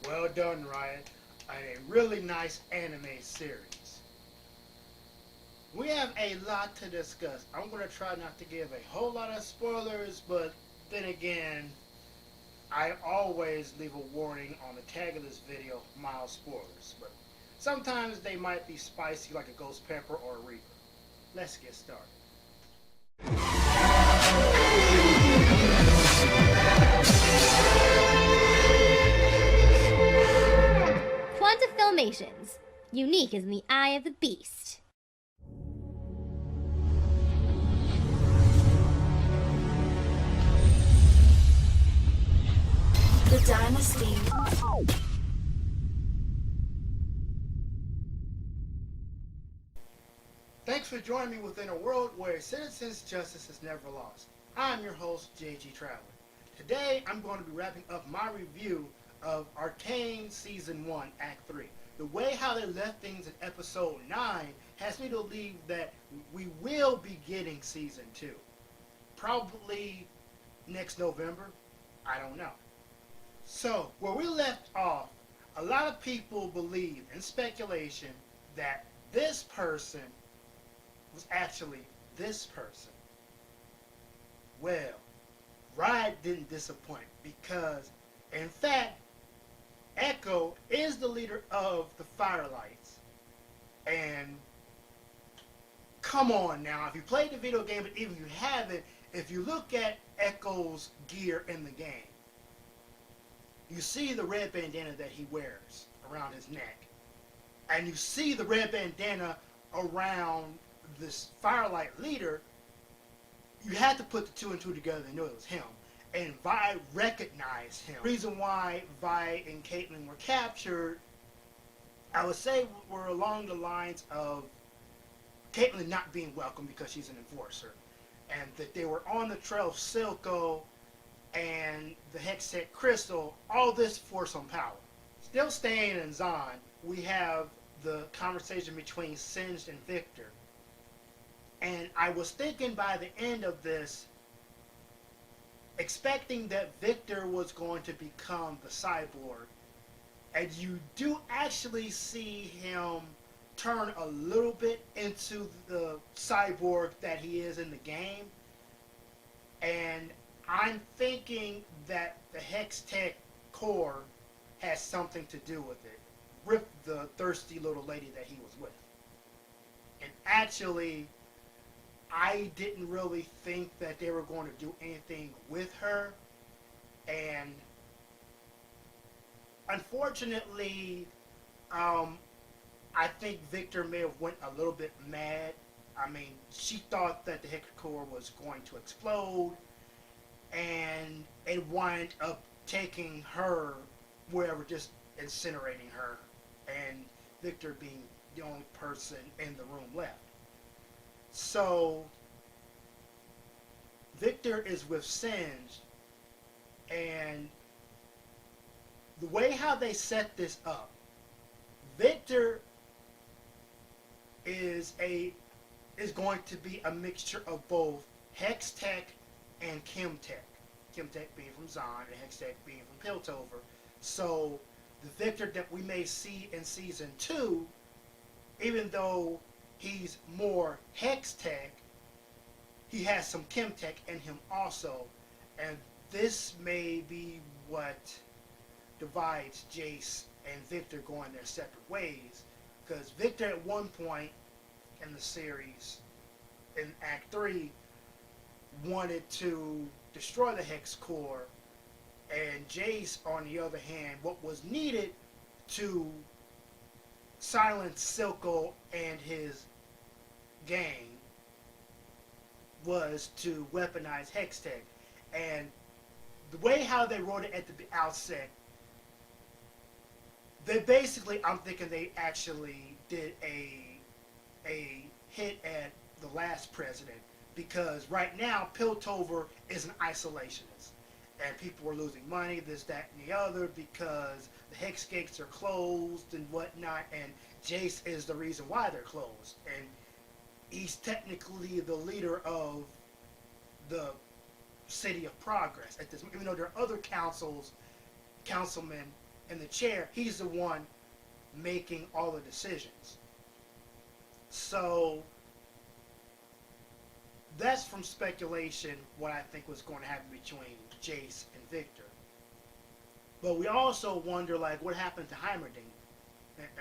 Well done, Ryan. A really nice anime series. We have a lot to discuss. I'm going to try not to give a whole lot of spoilers, but then again, I always leave a warning on the tag of this video, mild spoilers. But sometimes they might be spicy like a ghost pepper or a reaper. Let's get started. Quanta Filmations, unique as in the eye of the beast. The Dynasty. Thanks for joining me within a world where citizens' justice is never lost. I'm your host, JG Traveler. Today, I'm going to be wrapping up my review of Arcane Season 1, Act 3. The way how they left things in Episode 9 has me to believe that we will be getting Season 2. Probably next November. I don't know. So, where we left off, a lot of people believe in speculation that this person was actually this person. Well, Riot didn't disappoint because, in fact, Echo is the leader of the Firelights. And come on now, if you played the video game, but even if you haven't, if you look at Echo's gear in the game, you see the red bandana that he wears around his neck. And you see the red bandana around this Firelight leader. You had to put the two and two together and know it was him. And Vi recognized him. The reason why Vi and Caitlyn were captured, I would say, were along the lines of Caitlyn not being welcome because she's an enforcer. And that they were on the trail of Silco and the Hextech Crystal, all this for some power. Still staying in Zon, we have the conversation between Singed and Victor. And I was thinking by the end of this, expecting that Victor was going to become the cyborg. And you do actually see him turn a little bit into the cyborg that he is in the game. And I'm thinking that the Hextech core has something to do with it. With the thirsty little lady that he was with. And actually, I didn't really think that they were going to do anything with her. And unfortunately, I think Victor may have went a little bit mad. I mean, she thought that the Hextech core was going to explode. And it wound up taking her wherever, just incinerating her, and Victor being the only person in the room left. So Victor is with Singed, and the way how they set this up, Victor is going to be a mixture of both Hextech and Chemtech. Chemtech being from Zon and Hextech being from Piltover. So the Victor that we may see in Season 2, even though he's more Hextech, he has some Chemtech in him also. And this may be what divides Jace and Victor going their separate ways. Because Victor at one point in the series, in Act 3, wanted to destroy the Hex core, and Jace, on the other hand, what was needed to silence Silco and his gang was to weaponize Hextech. And the way how they wrote it at the outset, they basically, I'm thinking they actually did a hit at the last president, because right now Piltover is an isolationist and people are losing money, this, that, and the other, because the Hex gates are closed and whatnot, and Jace is the reason why they're closed, and he's technically the leader of the City of Progress at this, even though there are other councilmen in the chair, he's the one making all the decisions. So that's from speculation what I think was going to happen between Jace and Victor. But we also wonder, like, what happened to Heimerdinger?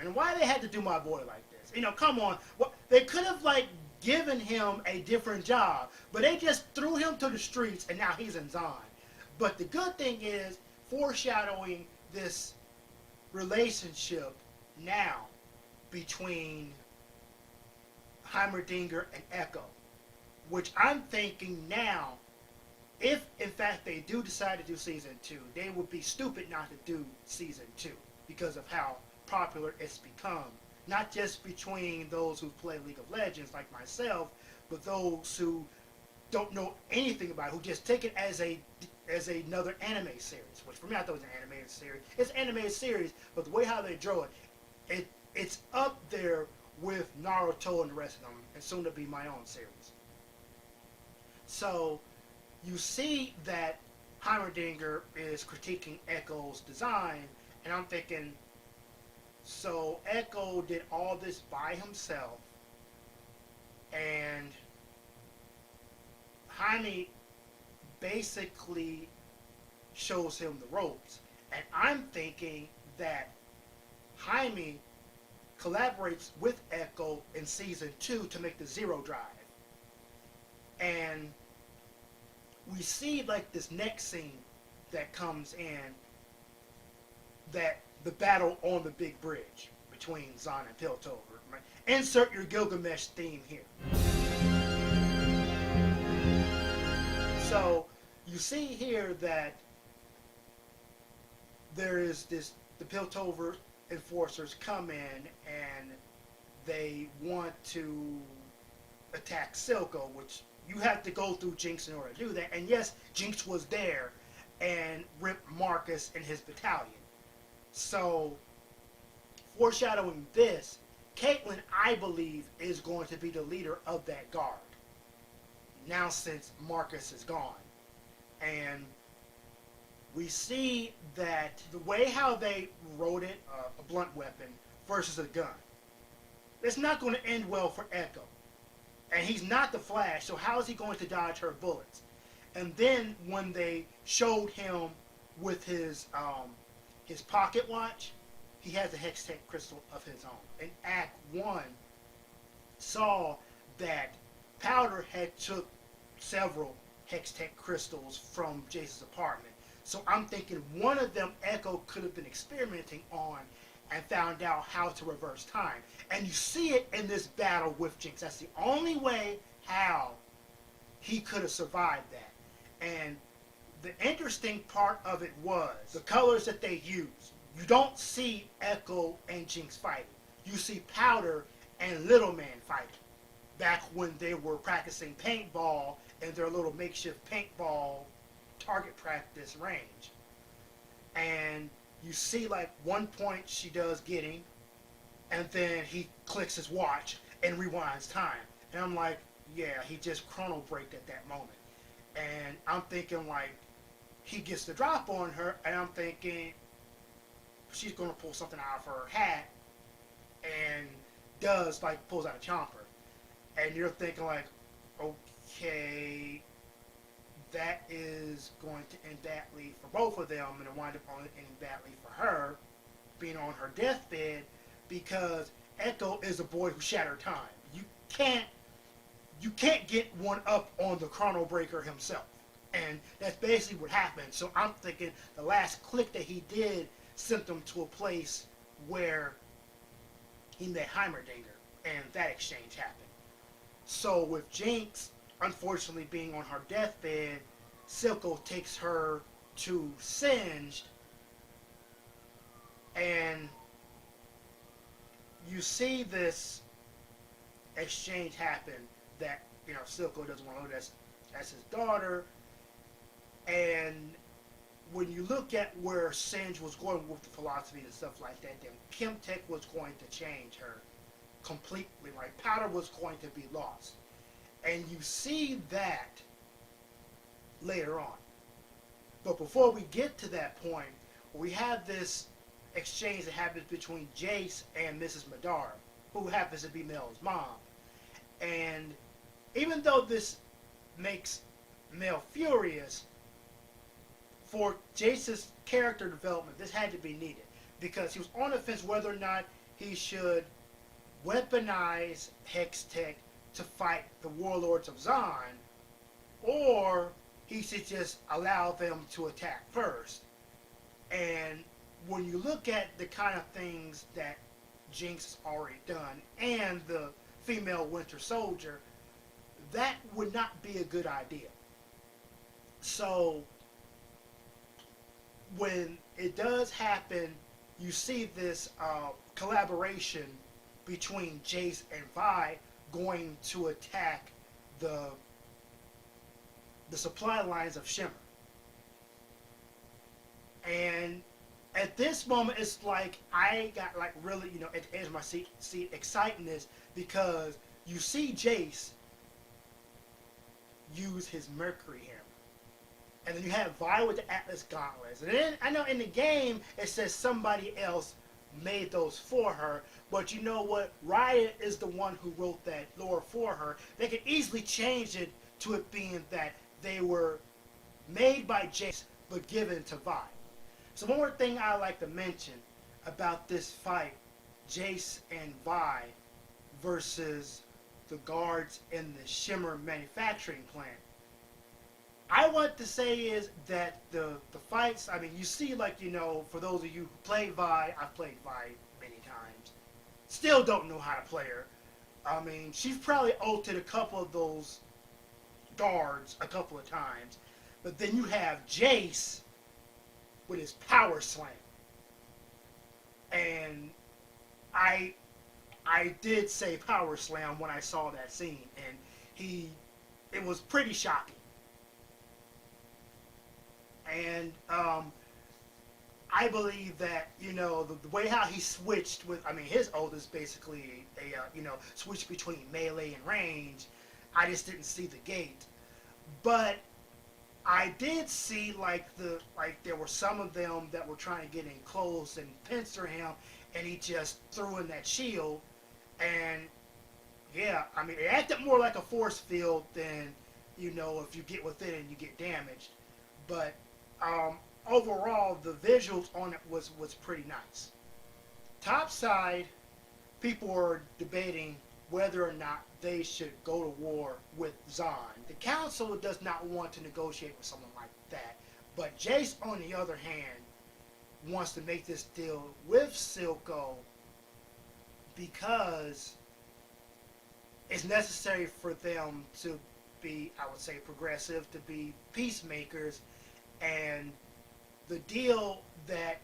And why they had to do my boy like this. You know, come on. They could have, like, given him a different job, but they just threw him to the streets, and now he's in Zon. But the good thing is, foreshadowing this relationship now between Heimerdinger and Echo, which I'm thinking now, if in fact they do decide to do season 2, they would be stupid not to do season 2 because of how popular it's become. Not just between those who play League of Legends like myself, but those who don't know anything about it, who just take it as another anime series, which for me I thought it was an animated series. It's an animated series, but the way how they draw it, it's up there with Naruto and the rest of them, and soon to be my own series. So you see that Heimerdinger is critiquing Echo's design, and I'm thinking, so Echo did all this by himself, and Jaime basically shows him the ropes. And I'm thinking that Jaime collaborates with Echo in season 2 to make the Zero Drive. And we see like this next scene that comes in, that the battle on the big bridge between Zon and Piltover. Right? Insert your Gilgamesh theme here. So you see here that there is the Piltover enforcers come in and they want to attack Silco, which you have to go through Jinx in order to do that. And yes, Jinx was there and ripped Marcus and his battalion. So, foreshadowing this, Caitlyn, I believe, is going to be the leader of that guard. Now since Marcus is gone. And we see that the way how they wrote it, a blunt weapon versus a gun, it's not going to end well for Echo. And he's not the Flash, so how is he going to dodge her bullets? And then when they showed him with his pocket watch, he has a Hextech crystal of his own. In Act 1, saw that Powder had took several Hextech crystals from Jace's apartment. So I'm thinking one of them Echo could have been experimenting on and found out how to reverse time. And you see it in this battle with Jinx. That's the only way how he could have survived that. And the interesting part of it was the colors that they used. You don't see Echo and Jinx fighting. You see Powder and Little Man fighting. Back when they were practicing paintball in their little makeshift paintball target practice range. And you see like one point she does get him, and then he clicks his watch and rewinds time. And I'm like, yeah, he just chrono braked at that moment. And I'm thinking like, he gets the drop on her, and I'm thinking she's going to pull something out of her hat, and does like pulls out a chomper. And you're thinking like, okay, that is going to end badly for both of them, and it wind up ending badly for her, being on her deathbed, because Echo is a boy who shattered time. You can't get one up on the Chrono Breaker himself. And that's basically what happened. So I'm thinking the last click that he did sent him to a place where he met Heimerdinger, and that exchange happened. So with Jinx, unfortunately being on her deathbed, Silco takes her to Singed, and you see this exchange happen that, you know, Silco doesn't want to know that's his daughter. And when you look at where Singed was going with the philosophy and stuff like that, then Chemtech was going to change her completely. Like, Powder was going to be lost. And you see that later on. But before we get to that point, we have this exchange that happens between Jace and Mrs. Madara, who happens to be Mel's mom. And even though this makes Mel furious, for Jace's character development, this had to be needed. Because he was on the fence whether or not he should weaponize Hextech to fight the warlords of Zon, or he should just allow them to attack first. And when you look at the kind of things that Jinx has already done, and the female Winter Soldier, that would not be a good idea. So, when it does happen, you see this collaboration between Jace and Vi going to attack the supply lines of Shimmer. And at this moment, it's like I got like really, at the edge of my seat excitedness, because you see Jace use his Mercury hammer. And then you have Vi with the Atlas gauntlets. And then I know in the game it says somebody else made those for her, but you know what? Riot is the one who wrote that lore for her. They could easily change it to it being that they were made by Jace but given to Vi. So one more thing I like to mention about this fight, Jace and Vi versus the guards in the Shimmer manufacturing plant. I want to say is that the fights, I mean, you see, like, for those of you who play Vi, I've played Vi many times, still don't know how to play her. I mean, she's probably ulted a couple of those guards a couple of times, but then you have Jace with his power slam. And I did say power slam when I saw that scene, and it was pretty shocking. And I believe that, the way how he switched with, I mean, his ult is basically a switch between melee and range. I just didn't see the gate. But I did see, like there were some of them that were trying to get in close and pincer him, and he just threw in that shield. And, yeah, I mean, it acted more like a force field than, if you get within it and you get damaged. But overall, the visuals on it was pretty nice. Topside, people were debating whether or not they should go to war with Zon. The council does not want to negotiate with someone like that. But Jace, on the other hand, wants to make this deal with Silco because it's necessary for them to be, I would say, progressive, to be peacemakers. And the deal that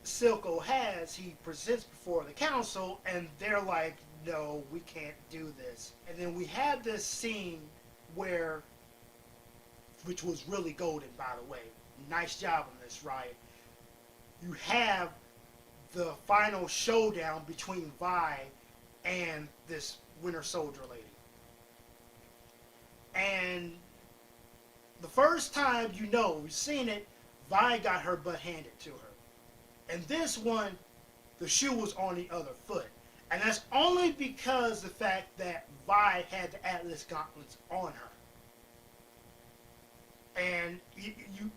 Silco has, he presents before the council, and they're like, no, we can't do this. And then we have this scene where, which was really golden, by the way. Nice job on this, Riot. You have the final showdown between Vi and this Winter Soldier lady. And the first time you've seen it, Vi got her butt handed to her. And this one, the shoe was on the other foot. And that's only because the fact that Vi had the Atlas gauntlets on her. And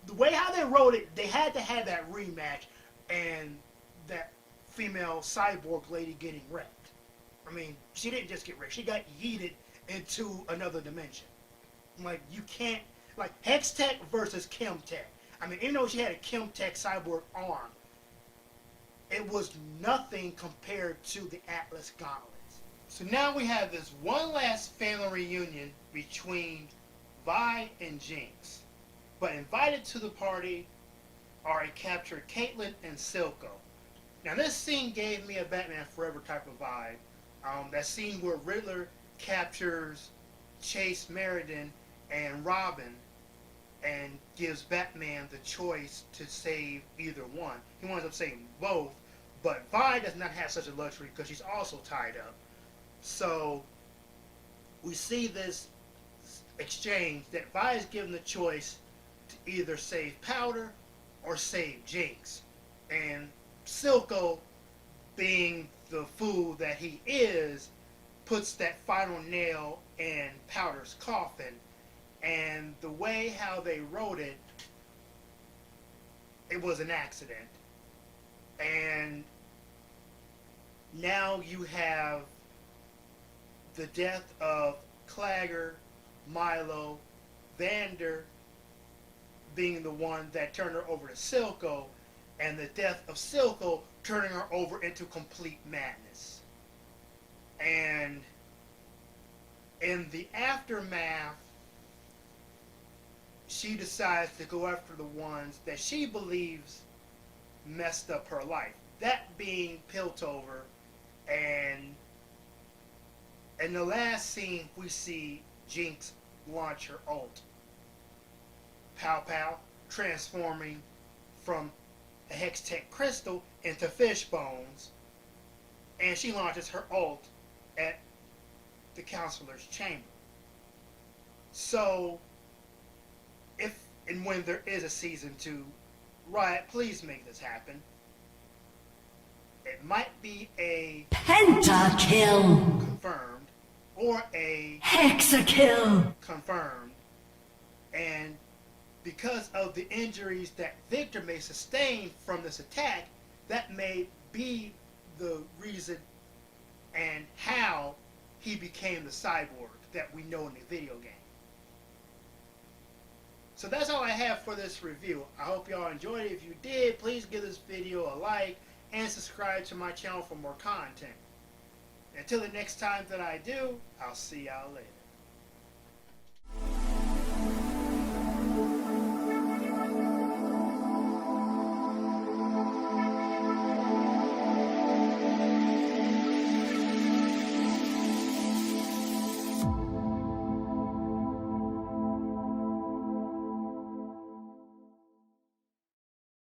the way how they wrote it, they had to have that rematch and that female cyborg lady getting wrecked. I mean, she didn't just get wrecked. She got yeeted into another dimension. Like, you can't, like, Hextech versus Chemtech. I mean, even though she had a Chemtech cyborg arm, it was nothing compared to the Atlas gauntlets. So now we have this one last family reunion between Vi and Jinx. But invited to the party are a captured Caitlyn and Silco. Now this scene gave me a Batman Forever type of vibe. That scene where Riddler captures Chase Meriden and Robin and gives Batman the choice to save either one. He winds up saving both, but Vi does not have such a luxury because she's also tied up. So we see this exchange that Vi is given the choice to either save Powder or save Jinx. And Silco, being the fool that he is, puts that final nail in Powder's coffin. And the way how they wrote it, it was an accident. And now you have the death of Clagger, Milo, Vander being the one that turned her over to Silco, and the death of Silco turning her over into complete madness. And in the aftermath, she decides to go after the ones that she believes messed up her life. That being Piltover, and in the last scene we see Jinx launch her ult. Pow Pow transforming from a Hextech crystal into fish bones, and she launches her ult at the counselor's chamber. So, if and when there is a season 2, Riot, please make this happen. It might be a Pentakill! confirmed or a Hexakill! confirmed, and because of the injuries that Victor may sustain from this attack, that may be the reason and how he became the cyborg that we know in the video game. So that's all I have for this review. I hope y'all enjoyed it. If you did, please give this video a like and subscribe to my channel for more content. Until the next time that I do, I'll see y'all later.